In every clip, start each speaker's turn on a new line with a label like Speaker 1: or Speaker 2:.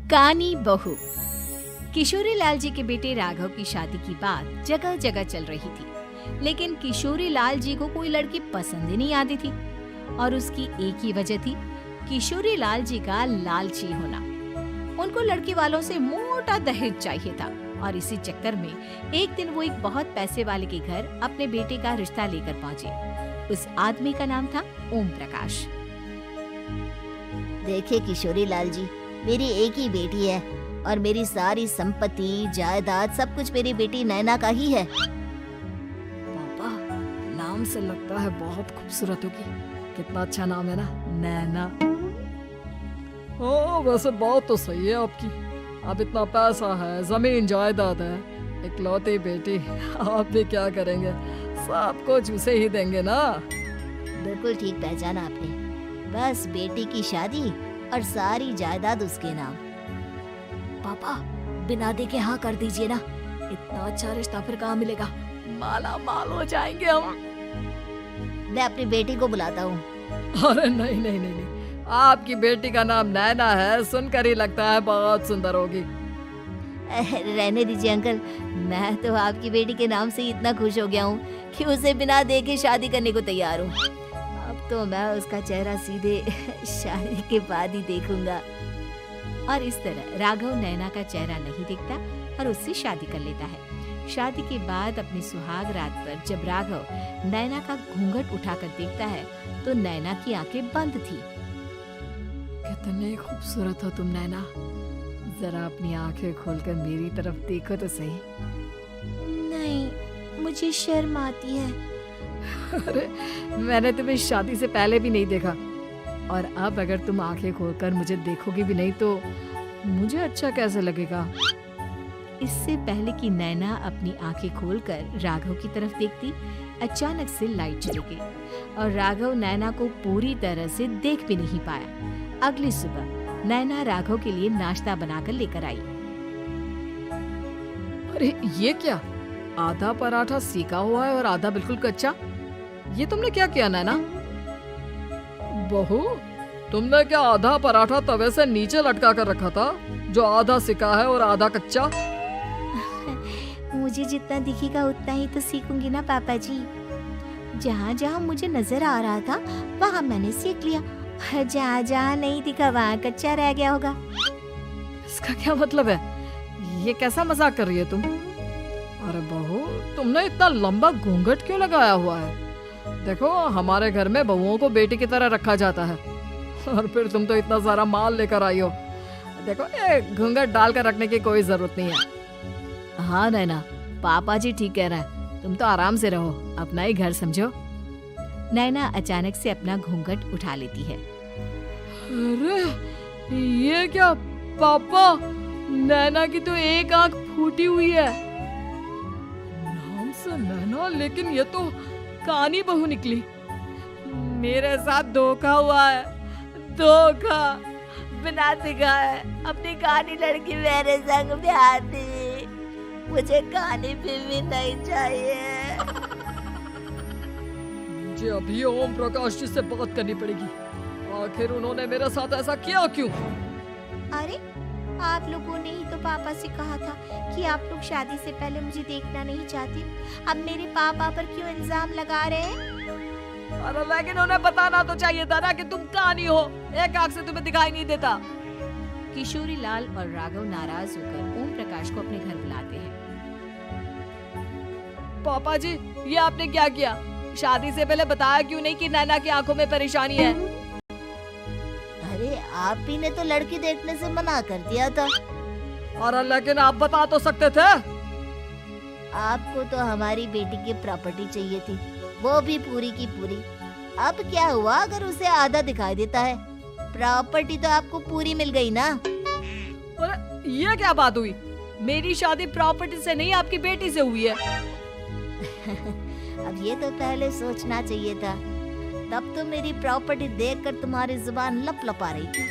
Speaker 1: कानी बहू। किशोरी लाल जी के बेटे राघव की शादी की बात जगह जगह चल रही थी, लेकिन किशोरी लाल जी को कोई लड़की पसंद ही नहीं आती थी। और उसकी एक ही वजह थी, किशोरी लाल जी का लालची होना। उनको लड़की वालों से मोटा दहेज चाहिए था और इसी चक्कर में एक दिन वो एक बहुत पैसे वाले के घर अपने बेटे का रिश्ता लेकर पहुंचे। उस आदमी का नाम था ओम प्रकाश।
Speaker 2: देखिए किशोरी लाल जी, मेरी एक ही बेटी है और मेरी सारी संपत्ति जायदाद सब कुछ मेरी बेटी नैना का ही है।
Speaker 3: पापा, नाम से लगता है बहुत खूबसूरत होगी। कितना अच्छा नाम है ना, नैना। हाँ, वैसे बात तो सही है आपकी। अब इतना पैसा है, जमीन जायदाद है, इकलौती बेटी, आप भी क्या करेंगे? सब कुछ उसे ही देंगे ना।
Speaker 2: बिल्कुल ठीक पहचाना आपने। बस बेटी की शादी और सारी जायदाद उसके नाम।
Speaker 3: पापा, बिना देखे हाँ कर दीजिए ना। इतना अच्छा रिश्ता फिर कहाँ मिलेगा? माला माल हो जाएंगे हम।
Speaker 2: मैं अपनी बेटी को बुलाता हूँ।
Speaker 3: अरे नहीं नहीं नहीं नहीं, आपकी बेटी का नाम नैना है, सुनकर ही लगता है बहुत सुंदर होगी।
Speaker 2: रहने दीजिए अंकल, मैं तो आपकी बेटी के नाम से ही इतना खुश हो गया हूँ कि उसे बिना देखे शादी करने को तैयार हूँ। अब तो मैं उसका चेहरा सीधे शादी के बाद ही देखूंगा।
Speaker 1: और इस तरह राघव नैना का चेहरा नहीं देखता और उससे शादी कर लेता है। शादी के बाद अपनी सुहाग रात पर जब राघव नैना का घूंघट उठाकर देखता है तो नैना की आंखें बंद थी।
Speaker 3: कितनी खूबसूरत हो तुम नैना, जरा अपनी आंखें खोलकर मेरी तरफ देखो तो सही।
Speaker 2: नहीं, मुझे शर्म आती है।
Speaker 3: अरे, मैंने तुम्हें शादी से पहले भी नहीं देखा और अब अगर तुम आंखें खोलकर मुझे देखोगी भी नहीं तो मुझे अच्छा कैसे लगेगा?
Speaker 1: इससे पहले कि नैना अपनी आंखें खोलकर राघव की तरफ देखती, अचानक से लाइट चली गई और राघव नैना को पूरी तरह से देख भी नहीं पाया। अगली सुबह नैना राघव के लिए नाश्ता बनाकर लेकर आई।
Speaker 3: अरे ये क्या, आधा पराठा सेका हुआ है और आधा बिल्कुल कच्चा। ये तुमने क्या किया नैना? बहू, तुमने क्या आधा पराठा तवे से नीचे लटका कर रखा था जो आधा सेका है और आधा कच्चा?
Speaker 2: मुझे जितना दिखेगा उतना ही तो सीखूंगी ना पापा जी। जहाँ जहाँ मुझे नजर आ रहा था वहाँ मैंने सीख लिया, जहाँ जहाँ नहीं दिखा वहाँ कच्चा रह गया होगा।
Speaker 3: इसका क्या मतलब है? ये कैसा मजाक कर रही है तुम? अरे बहू, तुमने इतना लंबा घूंघट क्यों लगाया हुआ है? देखो, हमारे घर में बहुओं को बेटी की तरह रखा जाता है और फिर तुम तो इतना सारा माल लेकर आई हो। देखो, ये घूंघट डालकर रखने की कोई जरूरत नहीं है।
Speaker 1: हाँ नैना, पापा जी ठीक कह रहा है, तुम तो आराम से रहो, अपना ही घर समझो। नैना अचानक से अपना घूंघट उठा लेती है।
Speaker 3: अरे ये क्या पापा, नैना की तो एक आंख फूटी हुई है। नाम से नैना, लेकिन ये तो कानी बहू निकली। मेरे साथ धोखा हुआ है, धोखा।
Speaker 2: बिना दिखाए अपनी कानी लड़की मेरे संग ब्याह दी। मुझे कानी भी नहीं चाहिए।
Speaker 3: मुझे अभी ओम प्रकाश जी से बात करनी पड़ेगी। आखिर उन्होंने मेरे साथ ऐसा किया क्यों?
Speaker 2: अरे, आप लोगों ने ही तो पापा से कहा था कि आप लोग शादी से पहले मुझे देखना नहीं चाहते। अब मेरे पापा पर क्यों इल्जाम लगा रहे हैं?
Speaker 3: अरे लेकिन उन्हें बताना तो चाहिए था ना कि तुम कानी हो, एक आंख से तुम्हें दिखाई नहीं देता।
Speaker 1: किशोरी लाल और राघव नाराज होकर ओम प्रकाश को अपने घर बुलाते हैं।
Speaker 3: पापा जी, ये आपने क्या किया? शादी से पहले बताया क्यों नहीं कि नैना की आंखों में परेशानी है?
Speaker 2: अरे, आप ही ने तो लड़की देखने से मना कर दिया था।
Speaker 3: और लेकिन आप बता तो सकते थे।
Speaker 2: आपको तो हमारी बेटी की प्रॉपर्टी चाहिए थी, वो भी पूरी की पूरी। अब क्या हुआ अगर उसे आधा दिखाई देता है? प्रॉपर्टी तो आपको पूरी मिल गई ना।
Speaker 3: अरे ये क्या बात हुई? मेरी शादी प्रॉपर्टी से नहीं, आपकी बेटी से हुई है।
Speaker 2: अब ये तो पहले सोचना चाहिए था, तब तो मेरी प्रॉपर्टी देखकर तुम्हारी जुबान लप लपा रही थी।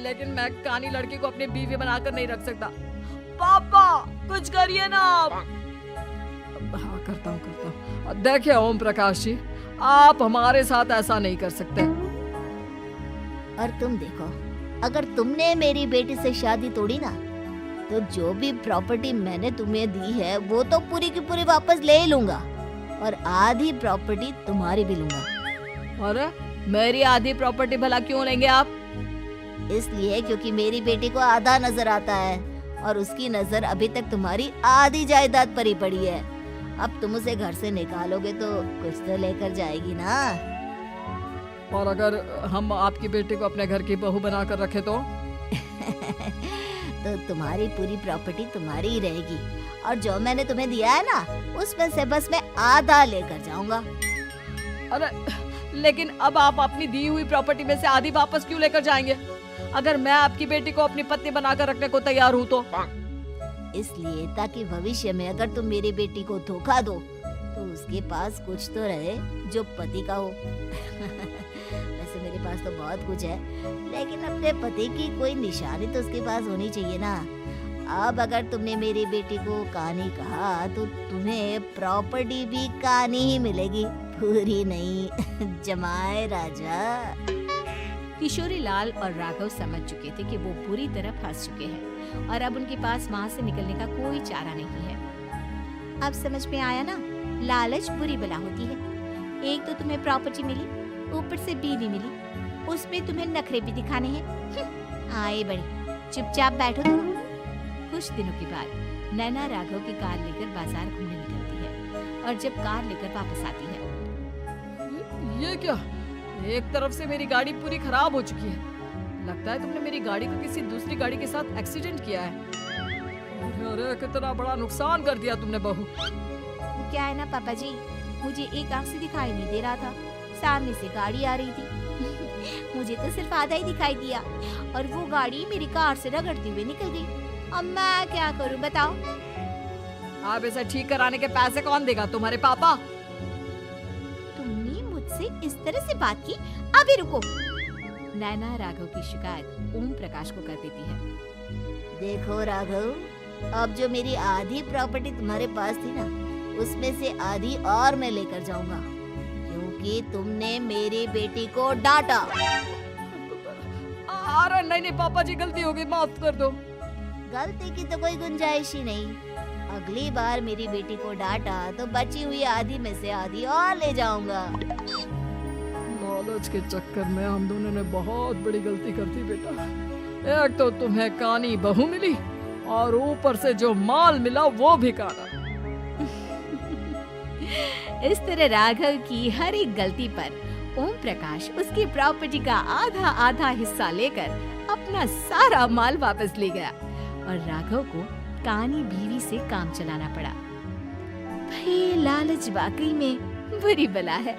Speaker 3: लेकिन मैं कानी लड़की को अपनी बीवी बनाकर नहीं रख सकता। पापा, कुछ करिए ना आप। हाँ, करता हूँ। देखिए ओम प्रकाश जी, आप हमारे साथ ऐसा नहीं कर सकते।
Speaker 2: और तुम देखो, अगर तुमने मेरी बेटी से शादी तोड़ी ना, तो जो भी प्रॉपर्टी मैंने तुम्हें दी है वो तो पूरी की पूरी वापस ले ही लूंगा और आधी प्रॉपर्टी तुम्हारी भी लूंगा।
Speaker 3: अरे मेरी आधी प्रॉपर्टी भला क्यों लेंगे आप?
Speaker 2: इसलिए क्योंकि मेरी बेटी को आधा नजर आता है और उसकी नजर अभी तक तुम्हारी आधी जायदाद पर ही पड़ी है। अब तुम उसे घर से निकालोगे तो कुछ तो लेकर जाएगी ना।
Speaker 3: और अगर हम आपकी बेटी को अपने घर की बहू बना कर रखे तो
Speaker 2: तो तुम्हारी पूरी प्रॉपर्टी तुम्हारी ही रहेगी और जो मैंने तुम्हें दिया है ना, उसमें से बस मैं आधा लेकर जाऊंगा।
Speaker 3: अरे लेकिन अब आप अपनी दी हुई प्रॉपर्टी में से आधी वापस क्यों लेकर जाएंगे? अगर मैं आपकी बेटी को अपनी पत्नी बनाकर रखने को तैयार हूँ तो?
Speaker 2: इसलिए ताकि भविष्य में अगर तुम मेरी बेटी को धोखा दो तो उसके पास कुछ तो रहे जो पति का हो। वैसे मेरे पास तो बहुत कुछ है, लेकिन अपने पति की कोई निशानी तो उसके पास होनी चाहिए ना। अब अगर तुमने मेरी बेटी को कहानी कहा तो तुम्हें प्रॉपर्टी भी कहानी ही मिलेगी, पूरी नहीं। जमाए राजा।
Speaker 1: किशोरी लाल और राघव समझ चुके थे कि वो बुरी तरह फंस चुके हैं और अब उनके पास वहाँ से निकलने का कोई चारा नहीं है।
Speaker 2: अब समझ में आया ना, लालच बुरी बला होती है। एक तो तुम्हें प्रॉपर्टी मिली, ऊपर से बीवी मिली, उसमें तुम्हें नखरे भी दिखाने हैं। आए बड़े, चुपचाप बैठो तुम।
Speaker 1: कुछ दिनों के बाद नैना राघव की कार लेकर बाजार घूमने निकलती है और जब कार लेकर वापस आती है,
Speaker 3: ये क्या? एक तरफ से मेरी गाड़ी पूरी खराब हो चुकी है। लगता है तुमने मेरी गाड़ी को किसी दूसरी गाड़ी के साथ एक्सीडेंट किया है। अरे कितना बड़ा नुकसान कर दिया तुमने बहू।
Speaker 2: क्या है ना पापा जी, मुझे एक आंख से दिखाई नहीं दे रहा था, सामने से गाड़ी आ रही थी। मुझे तो सिर्फ आधा ही दिखाई दिया और वो गाड़ी मेरी कार से रगड़ती हुई निकल गई। अब मैं क्या करूं बताओ?
Speaker 3: आप इसे ठीक कराने के पैसे कौन देगा? तुम्हारे पापा?
Speaker 2: तुमने मुझसे इस तरह से बात की? अभी रुको।
Speaker 1: नैना राघव की शिकायत ओम प्रकाश को कर देती है।
Speaker 2: देखो राघव, अब जो मेरी आधी प्रॉपर्टी तुम्हारे पास थी ना, उसमें से आधी और मैं लेकर जाऊंगा, क्योंकि तुमने मेरी बेटी को डांटा।
Speaker 3: अरे नहीं नहीं पापा जी, गलती हो गई, माफ कर दो।
Speaker 2: गलती की तो कोई गुंजाइश ही नहीं। अगली बार मेरी बेटी को डांटा तो बची हुई आधी में से आधी और ले जाऊंगा।
Speaker 3: लालच के चक्कर में हम दोनों ने बहुत बड़ी गलती कर दी बेटा। एक तो तुम्हें कानी बहू मिली और ऊपर से जो माल मिला वो भी काना।
Speaker 1: इस तरह राघव की हर एक गलती पर ओम प्रकाश उसकी प्रॉपर्टी का आधा आधा हिस्सा लेकर अपना सारा माल वापस ले गया और राघव को कानी बीवी से काम चलाना पड़ा। भाई लालच वाकई में बुरी बला है।